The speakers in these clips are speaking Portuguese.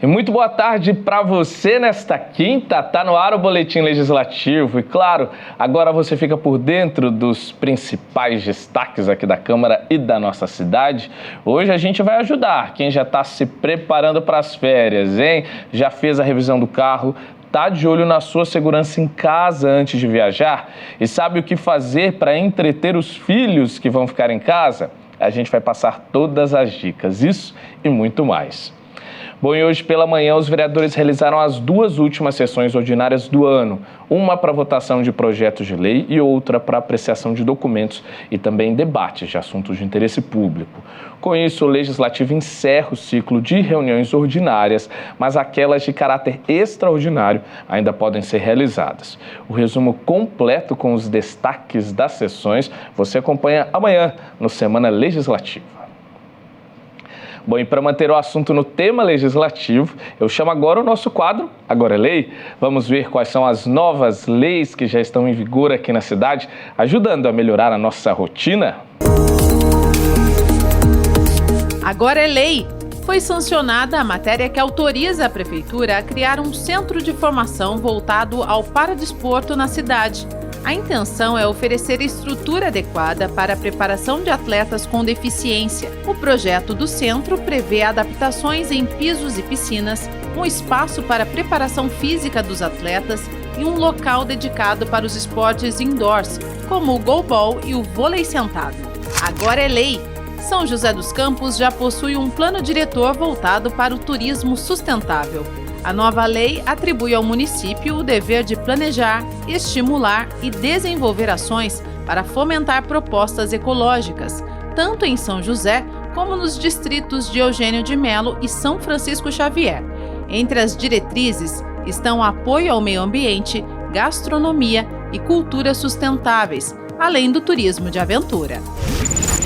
E muito boa tarde para você nesta quinta. Tá no ar o Boletim Legislativo e, claro, agora você fica por dentro dos principais destaques aqui da Câmara e da nossa cidade. Hoje a gente vai ajudar quem já está se preparando para as férias, hein? Já fez a revisão do carro, tá de olho na sua segurança em casa antes de viajar e sabe o que fazer para entreter os filhos que vão ficar em casa? A gente vai passar todas as dicas, isso e muito mais. Bom, e hoje pela manhã os vereadores realizaram as duas últimas sessões ordinárias do ano, uma para votação de projetos de lei e outra para apreciação de documentos e também debates de assuntos de interesse público. Com isso, o Legislativo encerra o ciclo de reuniões ordinárias, mas aquelas de caráter extraordinário ainda podem ser realizadas. O resumo completo com os destaques das sessões você acompanha amanhã no Semana Legislativa. Bom, e para manter o assunto no tema legislativo, eu chamo agora o nosso quadro Agora é Lei. Vamos ver quais são as novas leis que já estão em vigor aqui na cidade, ajudando a melhorar a nossa rotina. Agora é Lei. Foi sancionada a matéria que autoriza a Prefeitura a criar um centro de formação voltado ao paradesporto na cidade. A intenção é oferecer estrutura adequada para a preparação de atletas com deficiência. O projeto do centro prevê adaptações em pisos e piscinas, um espaço para a preparação física dos atletas e um local dedicado para os esportes indoors, como o goalball e o vôlei sentado. Agora é lei! São José dos Campos já possui um plano diretor voltado para o turismo sustentável. A nova lei atribui ao município o dever de planejar, estimular e desenvolver ações para fomentar propostas ecológicas, tanto em São José como nos distritos de Eugênio de Melo e São Francisco Xavier. Entre as diretrizes estão apoio ao meio ambiente, gastronomia e cultura sustentáveis, além do turismo de aventura.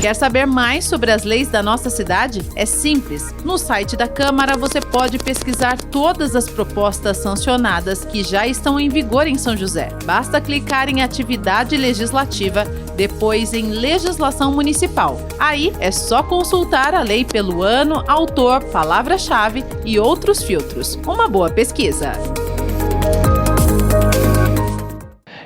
Quer saber mais sobre as leis da nossa cidade? É simples. No site da Câmara você pode pesquisar todas as propostas sancionadas que já estão em vigor em São José. Basta clicar em Atividade Legislativa, depois em Legislação Municipal. Aí é só consultar a lei pelo ano, autor, palavra-chave e outros filtros. Uma boa pesquisa!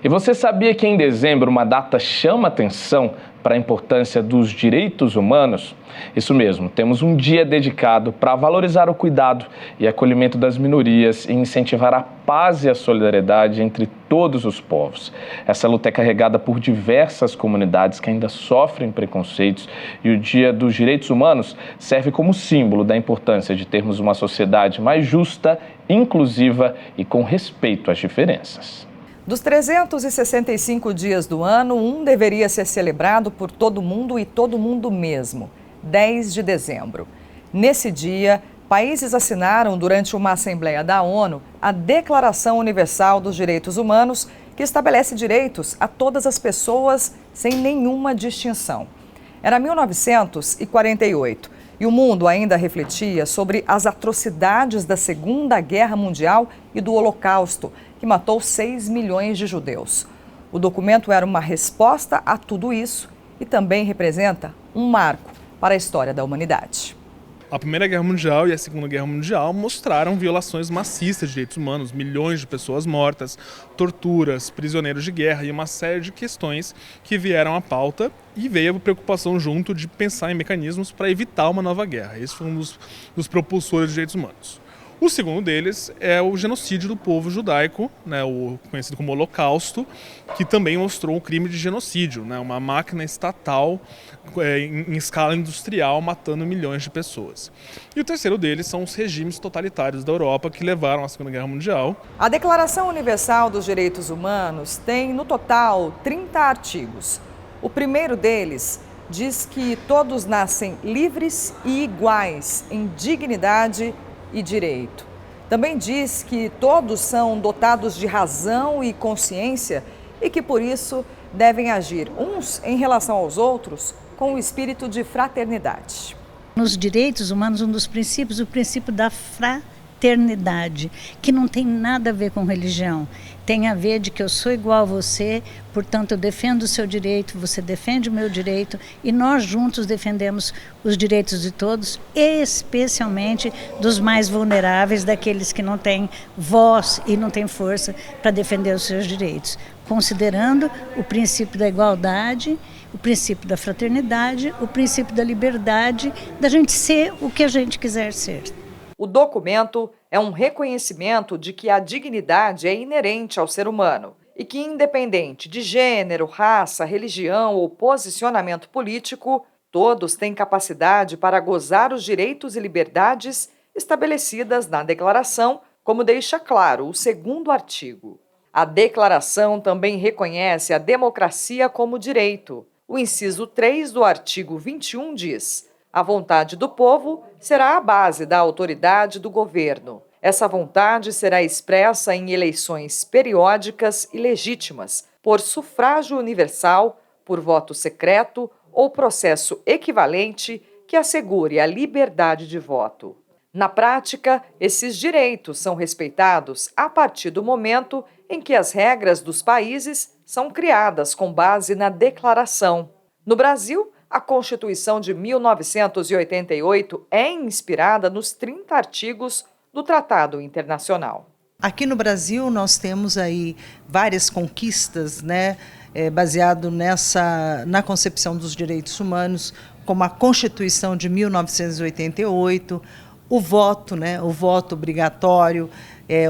E você sabia que em dezembro uma data chama atenção para a importância dos direitos humanos? Isso mesmo, temos um dia dedicado para valorizar o cuidado e acolhimento das minorias e incentivar a paz e a solidariedade entre todos os povos. Essa luta é carregada por diversas comunidades que ainda sofrem preconceitos e o Dia dos Direitos Humanos serve como símbolo da importância de termos uma sociedade mais justa, inclusiva e com respeito às diferenças. Dos 365 dias do ano, um deveria ser celebrado por todo mundo e todo mundo mesmo, 10 de dezembro. Nesse dia, países assinaram durante uma Assembleia da ONU a Declaração Universal dos Direitos Humanos, que estabelece direitos a todas as pessoas sem nenhuma distinção. Era 1948 e o mundo ainda refletia sobre as atrocidades da Segunda Guerra Mundial e do Holocausto, que matou 6 milhões de judeus. O documento era uma resposta a tudo isso e também representa um marco para a história da humanidade. A Primeira Guerra Mundial e a Segunda Guerra Mundial mostraram violações maciças de direitos humanos, milhões de pessoas mortas, torturas, prisioneiros de guerra e uma série de questões que vieram à pauta e veio a preocupação junto de pensar em mecanismos para evitar uma nova guerra. Esse foi um dos propulsores de direitos humanos. O segundo deles é o genocídio do povo judaico, o conhecido como Holocausto, que também mostrou o crime de genocídio, uma máquina estatal em escala industrial matando milhões de pessoas. E o terceiro deles são os regimes totalitários da Europa que levaram à Segunda Guerra Mundial. A Declaração Universal dos Direitos Humanos tem, no total, 30 artigos. O primeiro deles diz que todos nascem livres e iguais em dignidade e direito. Também diz que todos são dotados de razão e consciência e que, por isso, devem agir uns em relação aos outros com o espírito de fraternidade. Nos direitos humanos, um dos princípios, o princípio da fraternidade. fraternidade, que não tem nada a ver com religião. Tem a ver de que eu sou igual a você, portanto eu defendo o seu direito, você defende o meu direito e nós juntos defendemos os direitos de todos, especialmente dos mais vulneráveis, daqueles que não têm voz e não têm força para defender os seus direitos, considerando o princípio da igualdade, o princípio da fraternidade, o princípio da liberdade, da gente ser o que a gente quiser ser. O documento é um reconhecimento de que a dignidade é inerente ao ser humano e que, independente de gênero, raça, religião ou posicionamento político, todos têm capacidade para gozar os direitos e liberdades estabelecidas na Declaração, como deixa claro o 2º artigo. A Declaração também reconhece a democracia como direito. O inciso 3 do artigo 21 diz: a vontade do povo será a base da autoridade do governo. Essa vontade será expressa em eleições periódicas e legítimas, por sufrágio universal, por voto secreto ou processo equivalente que assegure a liberdade de voto. Na prática, esses direitos são respeitados a partir do momento em que as regras dos países são criadas com base na Declaração. No Brasil, a Constituição de 1988 é inspirada nos 30 artigos do Tratado Internacional. Aqui no Brasil nós temos aí várias conquistas, baseado na concepção dos direitos humanos, como a Constituição de 1988, o voto obrigatório,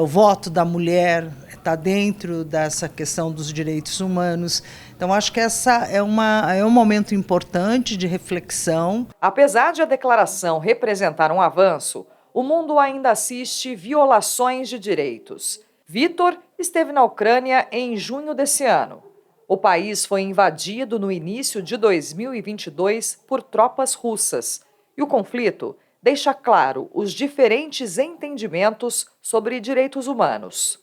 o voto da mulher está dentro dessa questão dos direitos humanos. Então, acho que essa é um momento importante de reflexão. Apesar de a declaração representar um avanço, o mundo ainda assiste violações de direitos. Vitor esteve na Ucrânia em junho desse ano. O país foi invadido no início de 2022 por tropas russas. E o conflito deixa claro os diferentes entendimentos sobre direitos humanos.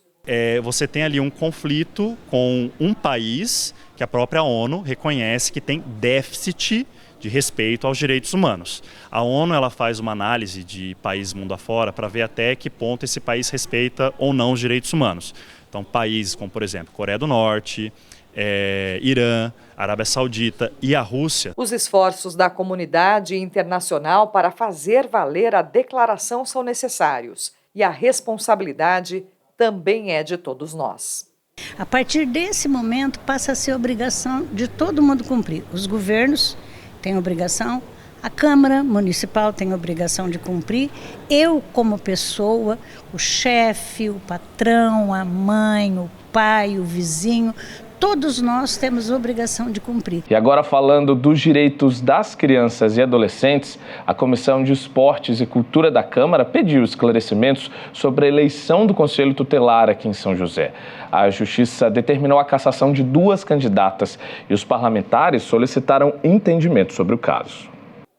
Você tem ali um conflito com um país que a própria ONU reconhece que tem déficit de respeito aos direitos humanos. A ONU ela faz uma análise de país mundo afora para ver até que ponto esse país respeita ou não os direitos humanos. Então, países como, por exemplo, Coreia do Norte, Irã, Arábia Saudita e a Rússia. Os esforços da comunidade internacional para fazer valer a declaração são necessários e a responsabilidade também é de todos nós. A partir desse momento passa a ser obrigação de todo mundo cumprir. Os governos têm obrigação, a Câmara Municipal tem obrigação de cumprir, eu como pessoa, o chefe, o patrão, a mãe, o pai, o vizinho, todos nós temos obrigação de cumprir. E agora, falando dos direitos das crianças e adolescentes, a Comissão de Esportes e Cultura da Câmara pediu esclarecimentos sobre a eleição do Conselho Tutelar aqui em São José. A Justiça determinou a cassação de 2 candidatas e os parlamentares solicitaram entendimento sobre o caso.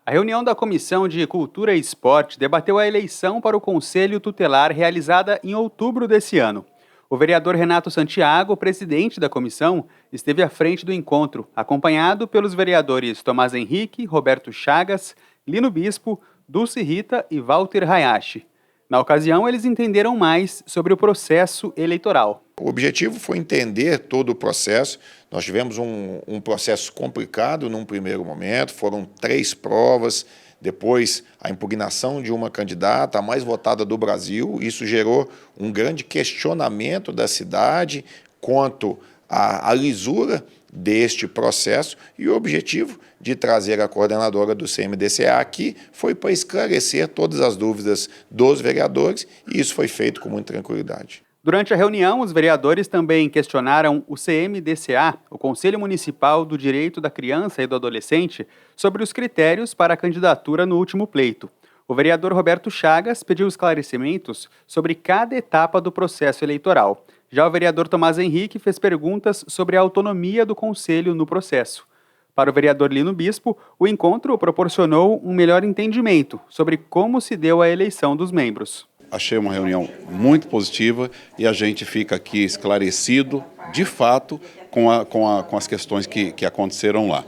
A reunião da Comissão de Cultura e Esporte debateu a eleição para o Conselho Tutelar realizada em outubro desse ano. O vereador Renato Santiago, presidente da comissão, esteve à frente do encontro, acompanhado pelos vereadores Tomás Henrique, Roberto Chagas, Lino Bispo, Dulce Rita e Walter Hayashi. Na ocasião, eles entenderam mais sobre o processo eleitoral. O objetivo foi entender todo o processo. Nós tivemos um processo complicado num primeiro momento, foram 3 provas, depois a impugnação de uma candidata, a mais votada do Brasil. Isso gerou um grande questionamento da cidade quanto à lisura deste processo, e o objetivo de trazer a coordenadora do CMDCA aqui foi para esclarecer todas as dúvidas dos vereadores, e isso foi feito com muita tranquilidade. Durante a reunião, os vereadores também questionaram o CMDCA, o Conselho Municipal do Direito da Criança e do Adolescente, sobre os critérios para a candidatura no último pleito. O vereador Roberto Chagas pediu esclarecimentos sobre cada etapa do processo eleitoral. Já o vereador Tomás Henrique fez perguntas sobre a autonomia do Conselho no processo. Para o vereador Lino Bispo, o encontro proporcionou um melhor entendimento sobre como se deu a eleição dos membros. Achei uma reunião muito positiva e a gente fica aqui esclarecido, de fato, com as questões que aconteceram lá.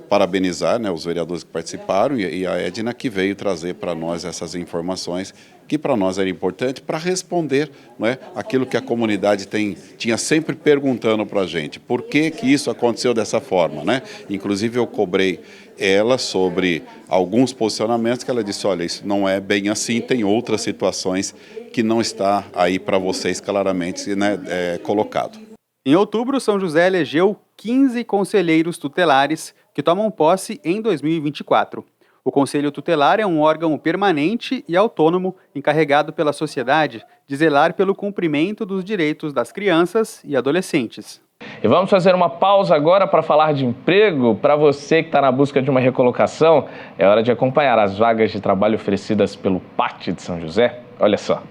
parabenizar, né, os vereadores que participaram e a Edna, que veio trazer para nós essas informações que para nós era importante para responder, não é, aquilo que a comunidade tinha sempre perguntando para a gente. Por que isso aconteceu dessa forma, né? Inclusive eu cobrei ela sobre alguns posicionamentos que ela disse, olha, isso não é bem assim, tem outras situações que não está aí para vocês claramente, né, colocado. Em outubro, São José elegeu 15 conselheiros tutelares que tomam posse em 2024. O Conselho Tutelar é um órgão permanente e autônomo encarregado pela sociedade de zelar pelo cumprimento dos direitos das crianças e adolescentes. E vamos fazer uma pausa agora para falar de emprego. Para você que está na busca de uma recolocação, é hora de acompanhar as vagas de trabalho oferecidas pelo PAT de São José. Olha só.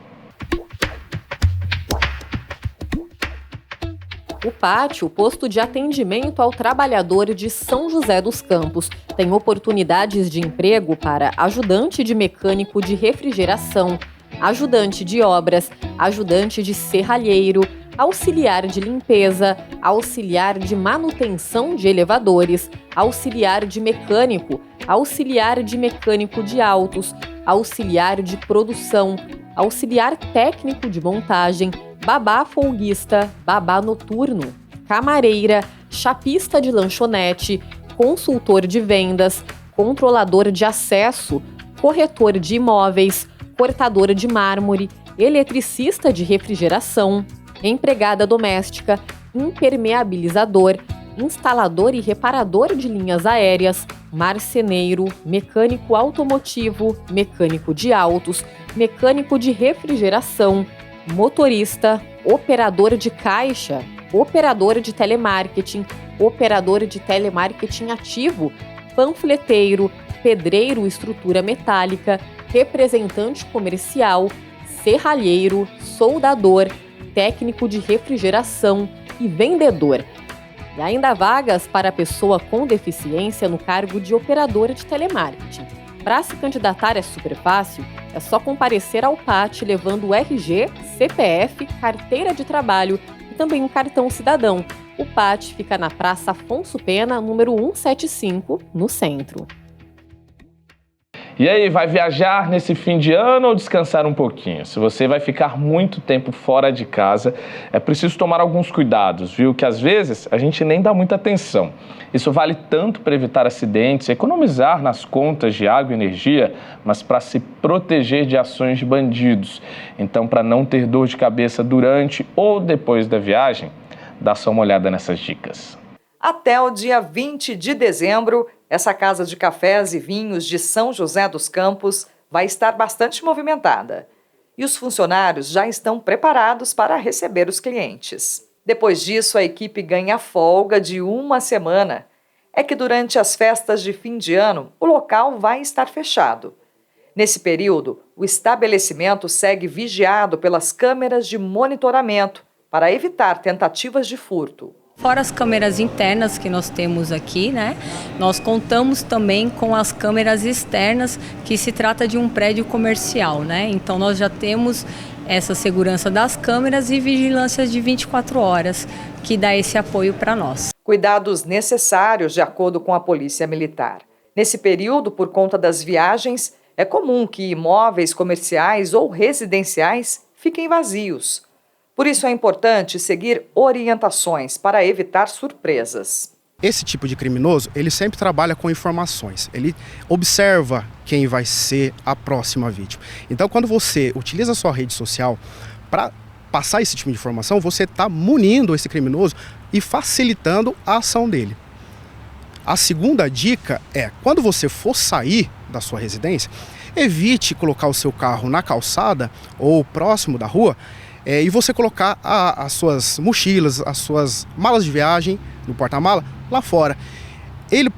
O PAT, o Posto de Atendimento ao Trabalhador de São José dos Campos, tem oportunidades de emprego para ajudante de mecânico de refrigeração, ajudante de obras, ajudante de serralheiro, auxiliar de limpeza, auxiliar de manutenção de elevadores, auxiliar de mecânico de autos, auxiliar de produção, auxiliar técnico de montagem, babá folguista, babá noturno, camareira, chapista de lanchonete, consultor de vendas, controlador de acesso, corretor de imóveis, cortador de mármore, eletricista de refrigeração, empregada doméstica, impermeabilizador, instalador e reparador de linhas aéreas, marceneiro, mecânico automotivo, mecânico de autos, mecânico de refrigeração, motorista, operador de caixa, operador de telemarketing ativo, panfleteiro, pedreiro estrutura metálica, representante comercial, serralheiro, soldador, técnico de refrigeração e vendedor. E ainda há vagas para pessoa com deficiência no cargo de operador de telemarketing. Para se candidatar é super fácil, é só comparecer ao PAT levando o RG, CPF, carteira de trabalho e também um cartão cidadão. O PAT fica na Praça Afonso Pena, número 175, no centro. E aí, vai viajar nesse fim de ano ou descansar um pouquinho? Se você vai ficar muito tempo fora de casa, é preciso tomar alguns cuidados, viu? Que às vezes a gente nem dá muita atenção. Isso vale tanto para evitar acidentes, economizar nas contas de água e energia, mas para se proteger de ações de bandidos. Então, para não ter dor de cabeça durante ou depois da viagem, dá só uma olhada nessas dicas. Até o dia 20 de dezembro, essa casa de cafés e vinhos de São José dos Campos vai estar bastante movimentada. E os funcionários já estão preparados para receber os clientes. Depois disso, a equipe ganha folga de uma semana. É que durante as festas de fim de ano, o local vai estar fechado. Nesse período, o estabelecimento segue vigiado pelas câmeras de monitoramento para evitar tentativas de furto. Fora as câmeras internas que nós temos aqui, né? Nós contamos também com as câmeras externas, que se trata de um prédio comercial, né? Então nós já temos essa segurança das câmeras e vigilância de 24 horas, que dá esse apoio para nós. Cuidados necessários de acordo com a Polícia Militar. Nesse período, por conta das viagens, é comum que imóveis comerciais ou residenciais fiquem vazios. Por isso é importante seguir orientações para evitar surpresas. Esse tipo de criminoso, ele sempre trabalha com informações. Ele observa quem vai ser a próxima vítima. Então, quando você utiliza a sua rede social para passar esse tipo de informação, você está munindo esse criminoso e facilitando a ação dele. A segunda dica é, quando você for sair da sua residência, evite colocar o seu carro na calçada ou próximo da rua, e você colocar as suas mochilas, as suas malas de viagem no porta-mala lá fora. Ele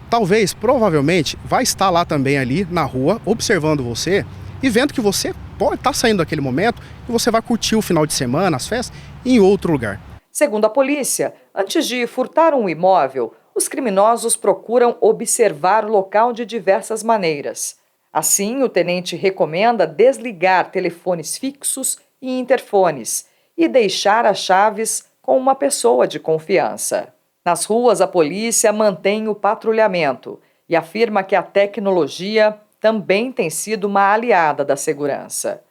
provavelmente vai estar lá também ali na rua, observando você e vendo que você pode estar saindo daquele momento e você vai curtir o final de semana, as festas, em outro lugar. Segundo a polícia, antes de furtar um imóvel, os criminosos procuram observar o local de diversas maneiras. Assim, o tenente recomenda desligar telefones fixos e interfones e deixar as chaves com uma pessoa de confiança. Nas ruas, a polícia mantém o patrulhamento e afirma que a tecnologia também tem sido uma aliada da segurança.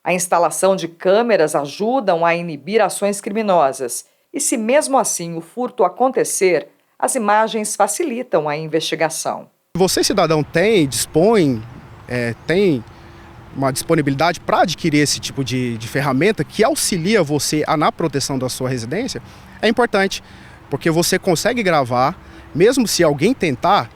A instalação de câmeras ajudam a inibir ações criminosas e, se mesmo assim o furto acontecer, as imagens facilitam a investigação. Você, cidadão, tem uma disponibilidade para adquirir esse tipo de ferramenta que auxilia você na proteção da sua residência, é importante, porque você consegue gravar, mesmo se alguém tentar,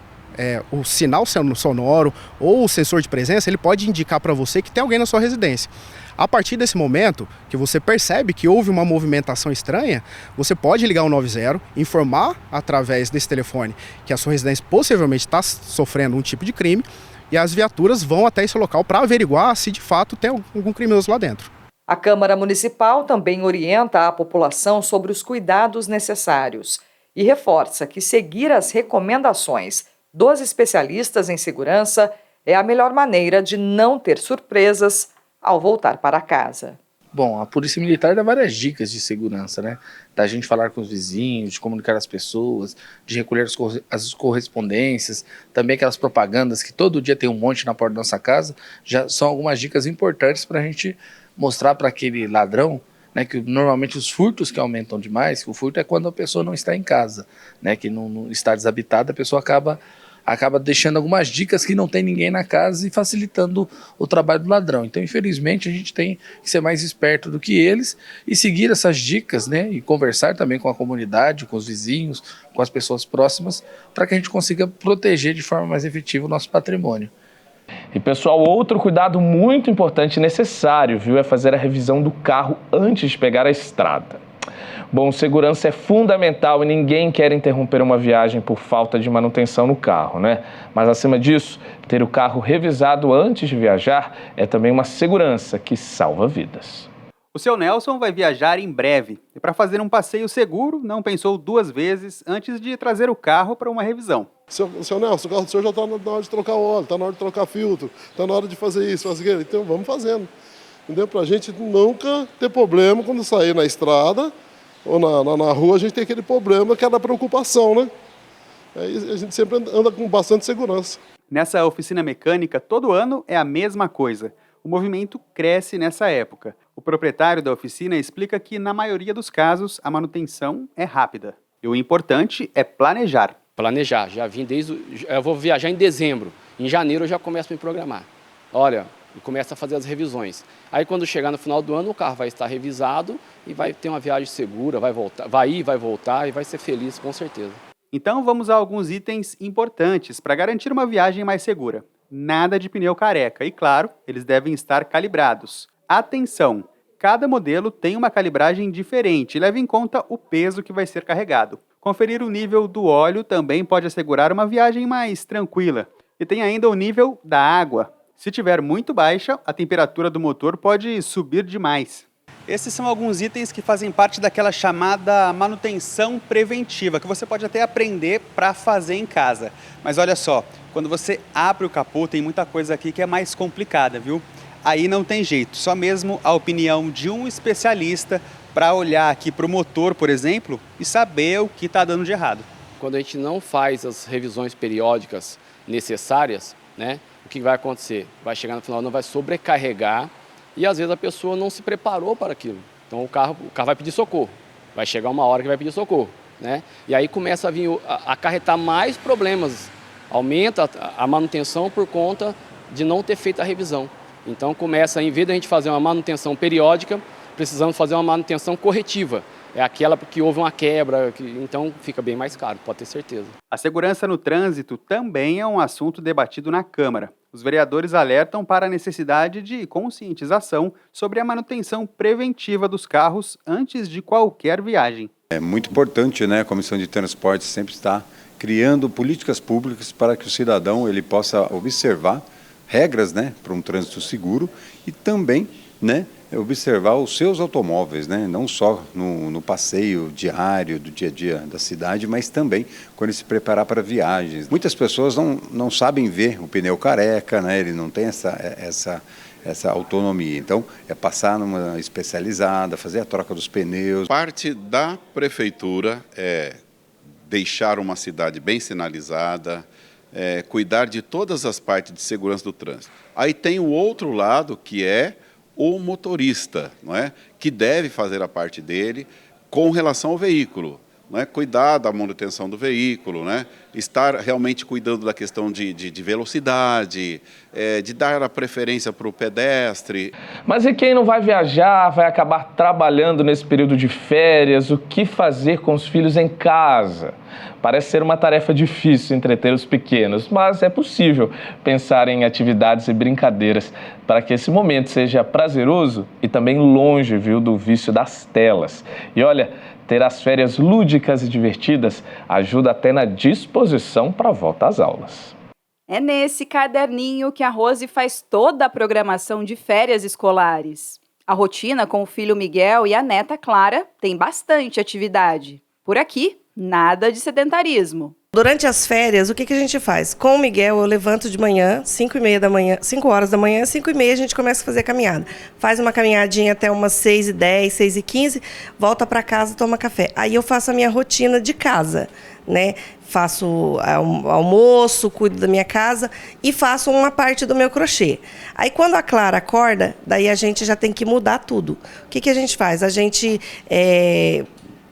o sinal sonoro ou o sensor de presença, ele pode indicar para você que tem alguém na sua residência. A partir desse momento que você percebe que houve uma movimentação estranha, você pode ligar o 90, informar através desse telefone que a sua residência possivelmente está sofrendo um tipo de crime e as viaturas vão até esse local para averiguar se de fato tem algum criminoso lá dentro. A Câmara Municipal também orienta a população sobre os cuidados necessários e reforça que seguir as recomendações dos especialistas em segurança é a melhor maneira de não ter surpresas ao voltar para casa. Bom, a Polícia Militar dá várias dicas de segurança, né? Da gente falar com os vizinhos, de comunicar as pessoas, de recolher as correspondências, também aquelas propagandas que todo dia tem um monte na porta da nossa casa, já são algumas dicas importantes para a gente mostrar para aquele ladrão, né, que normalmente os furtos que aumentam demais, que o furto é quando a pessoa não está em casa, né, que não está desabitada, a pessoa acaba deixando algumas dicas que não tem ninguém na casa e facilitando o trabalho do ladrão. Então, infelizmente, a gente tem que ser mais esperto do que eles e seguir essas dicas, né, e conversar também com a comunidade, com os vizinhos, com as pessoas próximas, para que a gente consiga proteger de forma mais efetiva o nosso patrimônio. E pessoal, outro cuidado muito importante e necessário, viu, é fazer a revisão do carro antes de pegar a estrada. Bom, segurança é fundamental e ninguém quer interromper uma viagem por falta de manutenção no carro, né? Mas acima disso, ter o carro revisado antes de viajar é também uma segurança que salva vidas. O seu Nelson vai viajar em breve e para fazer um passeio seguro, não pensou duas vezes antes de trazer o carro para uma revisão. Seu Nelson, o carro do senhor já está na hora de trocar óleo, está na hora de trocar filtro, está na hora de fazer isso, fazer aquilo. Então vamos fazendo. Entendeu? Para a gente nunca ter problema quando sair na estrada ou na rua, a gente tem aquele problema que é da preocupação, né? Aí a gente sempre anda com bastante segurança. Nessa oficina mecânica, todo ano é a mesma coisa. O movimento cresce nessa época. O proprietário da oficina explica que, na maioria dos casos, a manutenção é rápida. E o importante é planejar. Planejar, já vim eu vou viajar em dezembro. Em janeiro eu já começo a me programar. Olha, e começa a fazer as revisões. Aí quando chegar no final do ano, o carro vai estar revisado e vai ter uma viagem segura, vai voltar e vai ser feliz com certeza. Então vamos a alguns itens importantes para garantir uma viagem mais segura. Nada de pneu careca e, claro, eles devem estar calibrados. Atenção! Cada modelo tem uma calibragem diferente e leva em conta o peso que vai ser carregado. Conferir o nível do óleo também pode assegurar uma viagem mais tranquila. E tem ainda o nível da água. Se tiver muito baixa, a temperatura do motor pode subir demais. Esses são alguns itens que fazem parte daquela chamada manutenção preventiva, que você pode até aprender para fazer em casa. Mas olha só, quando você abre o capô, tem muita coisa aqui que é mais complicada, viu? Aí não tem jeito, só mesmo a opinião de um especialista para olhar aqui para o motor, por exemplo, e saber o que está dando de errado. Quando a gente não faz as revisões periódicas necessárias, né, o que vai acontecer? Vai chegar no final, não vai sobrecarregar e às vezes a pessoa não se preparou para aquilo. Então o carro vai pedir socorro, vai chegar uma hora que vai pedir socorro, né? E aí começa a vir a acarretar mais problemas, aumenta a manutenção por conta de não ter feito a revisão. Então começa, em vez de a gente fazer uma manutenção periódica, precisamos fazer uma manutenção corretiva. É aquela que houve uma quebra, então fica bem mais caro, pode ter certeza. A segurança no trânsito também é um assunto debatido na Câmara. Os vereadores alertam para a necessidade de conscientização sobre a manutenção preventiva dos carros antes de qualquer viagem. É muito importante, né? A Comissão de Transportes sempre está criando políticas públicas para que o cidadão ele possa observar regras, né, para um trânsito seguro e também, né, observar os seus automóveis, né, não só no passeio diário do dia a dia da cidade, mas também quando ele se preparar para viagens. Muitas pessoas não sabem ver o pneu careca, né, ele não tem essa autonomia. Então, é passar numa especializada, fazer a troca dos pneus. Parte da prefeitura é deixar uma cidade bem sinalizada, cuidar de todas as partes de segurança do trânsito. Aí tem o outro lado, que é o motorista, não é? Que deve fazer a parte dele com relação ao veículo. Não é? Cuidar da manutenção do veículo, né? Estar realmente cuidando da questão de velocidade, de dar a preferência para o pedestre. Mas e quem não vai viajar, vai acabar trabalhando nesse período de férias? O que fazer com os filhos em casa? Parece ser uma tarefa difícil entreter os pequenos, mas é possível pensar em atividades e brincadeiras para que esse momento seja prazeroso e também longe, viu, do vício das telas. E olha, ter as férias lúdicas e divertidas ajuda até na disposição para a volta às aulas. É nesse caderninho que a Rose faz toda a programação de férias escolares. A rotina com o filho Miguel e a neta Clara tem bastante atividade. Por aqui, nada de sedentarismo. Durante as férias, o que a gente faz? Com o Miguel, eu levanto de manhã, 5h30 da manhã, 5 horas da manhã, 5h30 a gente começa a fazer caminhada. Faz uma caminhadinha até umas 6h10, 6h15, volta para casa, toma café. Aí eu faço a minha rotina de casa, né? Faço almoço, cuido da minha casa e faço uma parte do meu crochê. Aí quando a Clara acorda, daí a gente já tem que mudar tudo. O que a gente faz? A gente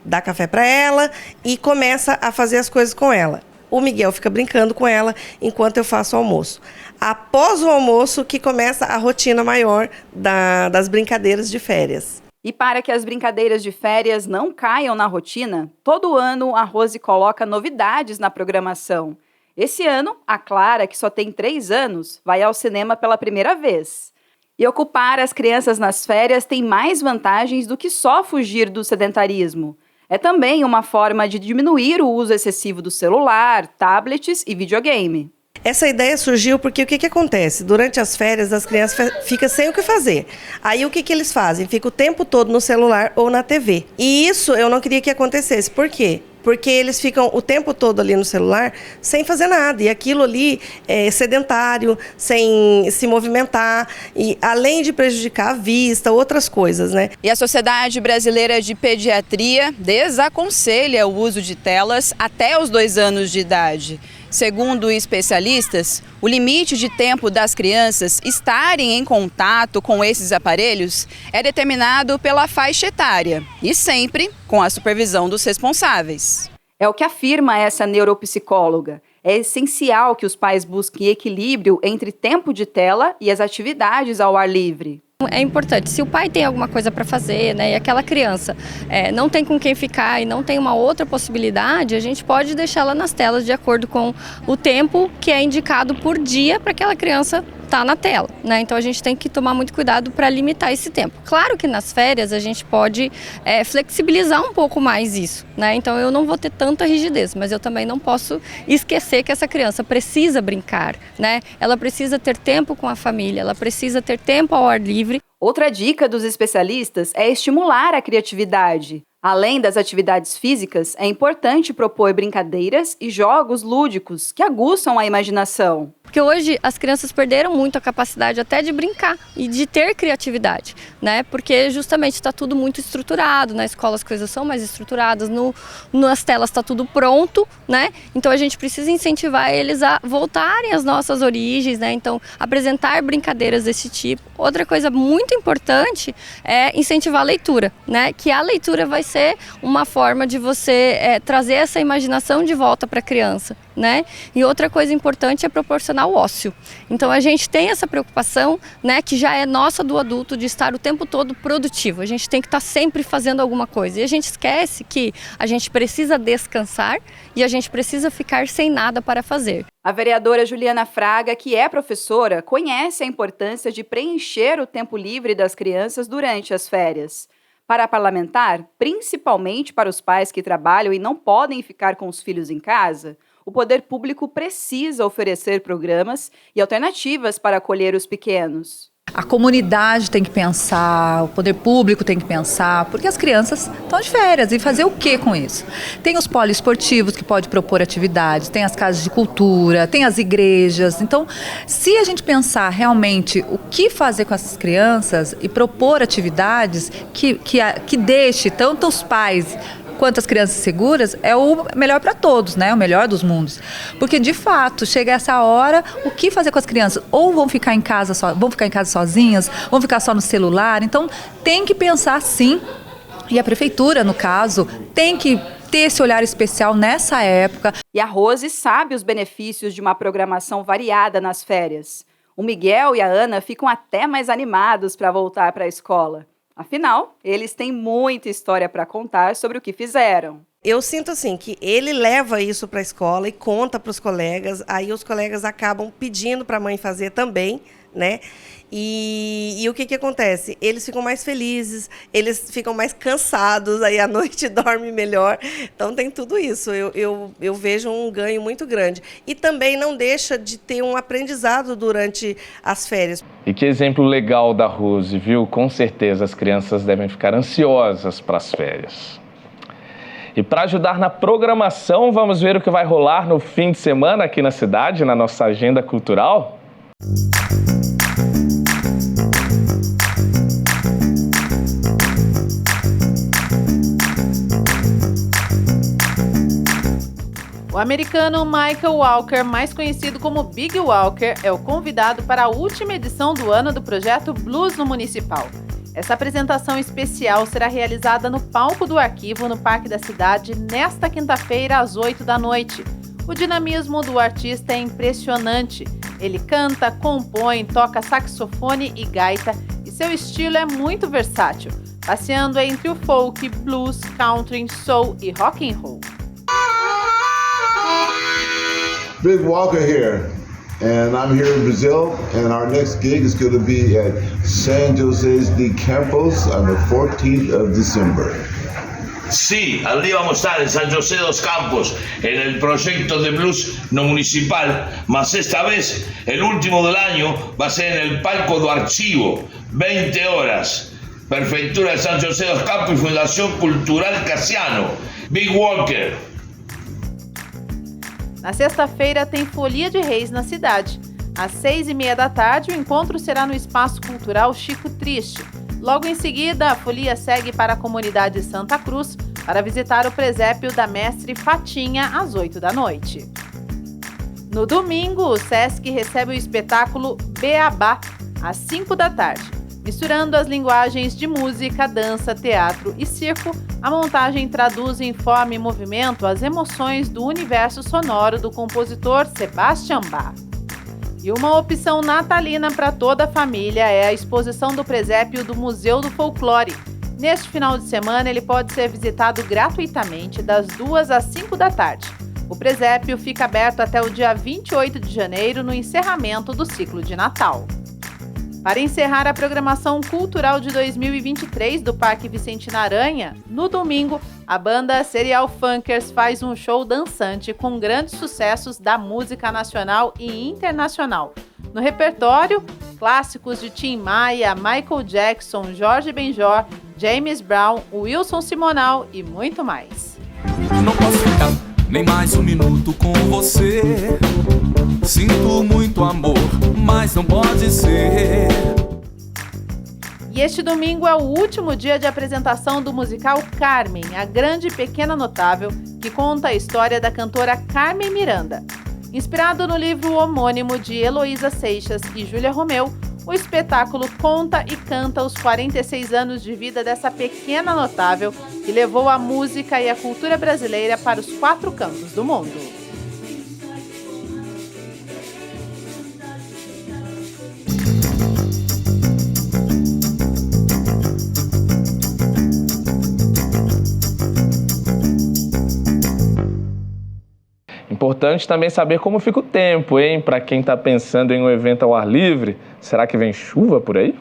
dá café para ela e começa a fazer as coisas com ela. O Miguel fica brincando com ela enquanto eu faço o almoço. Após o almoço que começa a rotina maior das brincadeiras de férias. E para que as brincadeiras de férias não caiam na rotina, todo ano a Rose coloca novidades na programação. Esse ano, a Clara, que só tem 3 anos, vai ao cinema pela primeira vez. E ocupar as crianças nas férias tem mais vantagens do que só fugir do sedentarismo. É também uma forma de diminuir o uso excessivo do celular, tablets e videogame. Essa ideia surgiu porque o que acontece? Durante as férias, as crianças ficam sem o que fazer. Aí o que eles fazem? Ficam o tempo todo no celular ou na TV. E isso eu não queria que acontecesse. Por quê? Porque eles ficam o tempo todo ali no celular sem fazer nada. E aquilo ali é sedentário, sem se movimentar, e além de prejudicar a vista, outras coisas, né? E a Sociedade Brasileira de Pediatria desaconselha o uso de telas até os 2 anos de idade. Segundo especialistas, o limite de tempo das crianças estarem em contato com esses aparelhos é determinado pela faixa etária e sempre com a supervisão dos responsáveis. É o que afirma essa neuropsicóloga. É essencial que os pais busquem equilíbrio entre tempo de tela e as atividades ao ar livre. É importante, se o pai tem alguma coisa para fazer, né, e aquela criança não tem com quem ficar e não tem uma outra possibilidade, a gente pode deixá-la nas telas de acordo com o tempo que é indicado por dia para aquela criança estar na tela, né? Então a gente tem que tomar muito cuidado para limitar esse tempo. Claro que nas férias a gente pode flexibilizar um pouco mais isso, né? Então eu não vou ter tanta rigidez, mas eu também não posso esquecer que essa criança precisa brincar, né? Ela precisa ter tempo com a família, ela precisa ter tempo ao ar livre. Outra dica dos especialistas é estimular a criatividade. Além das atividades físicas, é importante propor brincadeiras e jogos lúdicos que aguçam a imaginação. Porque hoje as crianças perderam muito a capacidade até de brincar e de ter criatividade, né? Porque justamente está tudo muito estruturado, na escola as coisas são mais estruturadas, nas telas está tudo pronto, né? Então a gente precisa incentivar eles a voltarem às nossas origens, né? Então apresentar brincadeiras desse tipo. Outra coisa muito importante é incentivar a leitura, né? Que a leitura vai ser uma forma de você trazer essa imaginação de volta para a criança, né? E outra coisa importante é proporcionar o ócio. Então a gente tem essa preocupação, né, que já é nossa do adulto, de estar o tempo todo produtivo. A gente tem que estar sempre fazendo alguma coisa. E a gente esquece que a gente precisa descansar e a gente precisa ficar sem nada para fazer. A vereadora Juliana Fraga, que é professora, conhece a importância de preencher o tempo livre das crianças durante as férias. Para a parlamentar, principalmente para os pais que trabalham e não podem ficar com os filhos em casa, o poder público precisa oferecer programas e alternativas para acolher os pequenos. A comunidade tem que pensar, o poder público tem que pensar, porque as crianças estão de férias e fazer o que com isso? Tem os poliesportivos que pode propor atividades, tem as casas de cultura, tem as igrejas. Então, se a gente pensar realmente o que fazer com essas crianças e propor atividades que deixe tanto os pais quanto as crianças seguras, é o melhor para todos, né? O melhor dos mundos. Porque, de fato, chega essa hora, o que fazer com as crianças? Ou vão ficar em casa sozinhas, vão ficar só no celular. Então, tem que pensar sim. E a prefeitura, no caso, tem que ter esse olhar especial nessa época. E a Rose sabe os benefícios de uma programação variada nas férias. O Miguel e a Ana ficam até mais animados para voltar para a escola. Afinal, eles têm muita história para contar sobre o que fizeram. Eu sinto assim que ele leva isso para a escola e conta para os colegas, aí os colegas acabam pedindo para a mãe fazer também, né? E o que acontece? Eles ficam mais felizes, eles ficam mais cansados, aí à noite dorme melhor. Então tem tudo isso, eu vejo um ganho muito grande. E também não deixa de ter um aprendizado durante as férias. E que exemplo legal da Rose, viu? Com certeza as crianças devem ficar ansiosas para as férias. E para ajudar na programação, vamos ver o que vai rolar no fim de semana aqui na cidade, na nossa agenda cultural? O americano Michael Walker, mais conhecido como Big Walker, é o convidado para a última edição do ano do projeto Blues no Municipal. Essa apresentação especial será realizada no palco do Arquivo, no Parque da Cidade, nesta quinta-feira, às 8 da noite. O dinamismo do artista é impressionante. Ele canta, compõe, toca saxofone e gaita, e seu estilo é muito versátil, passeando entre o folk, blues, country, soul e rock and roll. Big Walker here, and I'm here in Brazil, and our next gig is going to be at San José de Campos on the 14th of December. Sí, al día vamos a estar en San José dos Campos, en el proyecto de blues no municipal, mas esta vez, el último del año, va a ser en el palco do Archivo, 20 horas. Prefeitura de San José dos Campos y Fundación Cultural Cassiano. Big Walker. Na sexta-feira tem Folia de Reis na cidade. Às 6h30 da tarde, o encontro será no Espaço Cultural Chico Triste. Logo em seguida, a folia segue para a comunidade Santa Cruz para visitar o presépio da Mestre Fatinha às 8 da noite. No domingo, o Sesc recebe o espetáculo Beabá às 5 da tarde. Misturando as linguagens de música, dança, teatro e circo, a montagem traduz em forma e movimento as emoções do universo sonoro do compositor Sebastian Bach. E uma opção natalina para toda a família é a exposição do presépio do Museu do Folclore. Neste final de semana, ele pode ser visitado gratuitamente das 2 às 5 da tarde. O presépio fica aberto até o dia 28 de janeiro, no encerramento do ciclo de Natal. Para encerrar a programação cultural de 2023 do Parque Vicentina Aranha, no domingo, a banda Serial Funkers faz um show dançante com grandes sucessos da música nacional e internacional. No repertório, clássicos de Tim Maia, Michael Jackson, Jorge Benjor, James Brown, Wilson Simonal e muito mais. Não posso ficar nem mais um minuto com você. Sinto muito amor, mas não pode ser. E este domingo é o último dia de apresentação do musical Carmen, a grande e pequena notável, que conta a história da cantora Carmen Miranda. Inspirado no livro homônimo de Heloísa Seixas e Júlia Romeu, o espetáculo conta e canta os 46 anos de vida dessa pequena notável que levou a música e a cultura brasileira para os 4 cantos do mundo. Importante também saber como fica o tempo, hein? Para quem está pensando em um evento ao ar livre, será que vem chuva por aí?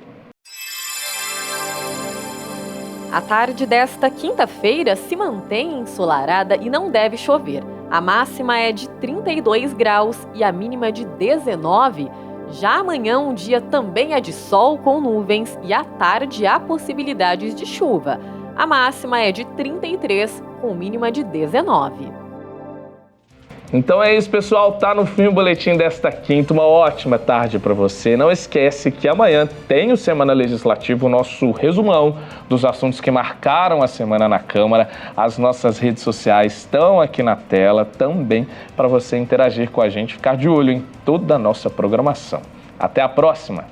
A tarde desta quinta-feira se mantém ensolarada e não deve chover. A máxima é de 32 graus e a mínima de 19. Já amanhã o dia também é de sol com nuvens e à tarde há possibilidades de chuva. A máxima é de 33 com mínima de 19. Então é isso, pessoal. Tá no fim o boletim desta quinta. Uma ótima tarde para você. Não esquece que amanhã tem o Semana Legislativa, o nosso resumão dos assuntos que marcaram a semana na Câmara. As nossas redes sociais estão aqui na tela também para você interagir com a gente, ficar de olho em toda a nossa programação. Até a próxima!